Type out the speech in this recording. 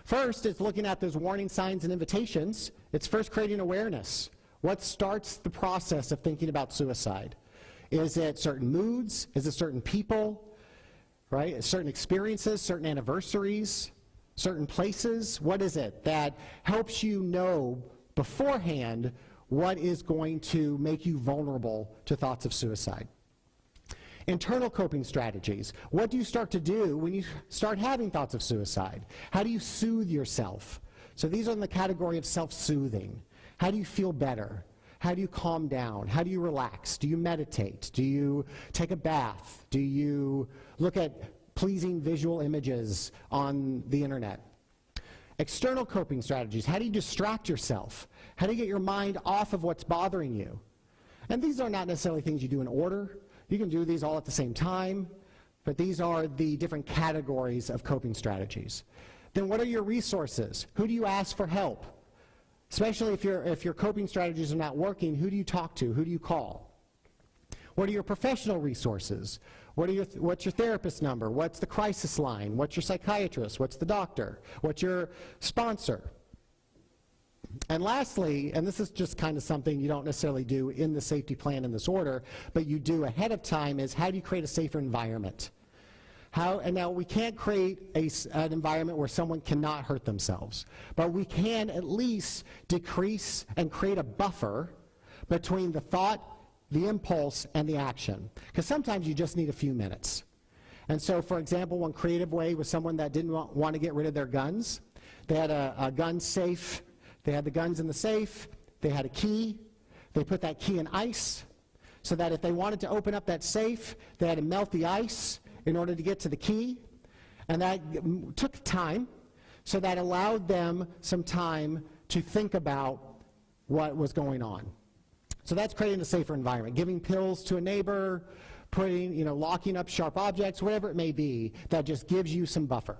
First, it's looking at those warning signs and invitations. It's first creating awareness. What starts the process of thinking about suicide? Is it certain moods? Is it certain people? Right? Certain experiences, certain anniversaries, certain places? What is it that helps you know beforehand what is going to make you vulnerable to thoughts of suicide? Internal coping strategies. What do you start to do when you start having thoughts of suicide? How do you soothe yourself? So these are in the category of self-soothing. How do you feel better? How do you calm down? How do you relax? Do you meditate? Do you take a bath? Do you look at pleasing visual images on the internet? External coping strategies. How do you distract yourself? How do you get your mind off of what's bothering you? And these are not necessarily things you do in order. You can do these all at the same time, but these are the different categories of coping strategies. Then what are your resources? Who do you ask for help? Especially if your coping strategies are not working, who do you talk to? Who do you call? What are your professional resources? What's your therapist number? What's the crisis line? What's your psychiatrist? What's the doctor? What's your sponsor? And lastly, and this is just kind of something you don't necessarily do in the safety plan in this order, but you do ahead of time, is how do you create a safer environment? And now we can't create an environment where someone cannot hurt themselves, but we can at least decrease and create a buffer between the thought, the impulse, and the action. Because sometimes you just need a few minutes. And so, for example, one creative way was someone that didn't want to get rid of their guns. They had a gun safe. They had the guns in the safe. They had a key. They put that key in ice so that if they wanted to open up that safe, they had to melt the ice in order to get to the key. And that took time, so that allowed them some time to think about what was going on. So that's creating a safer environment. Giving pills to a neighbor, locking up sharp objects, whatever it may be, that just gives you some buffer.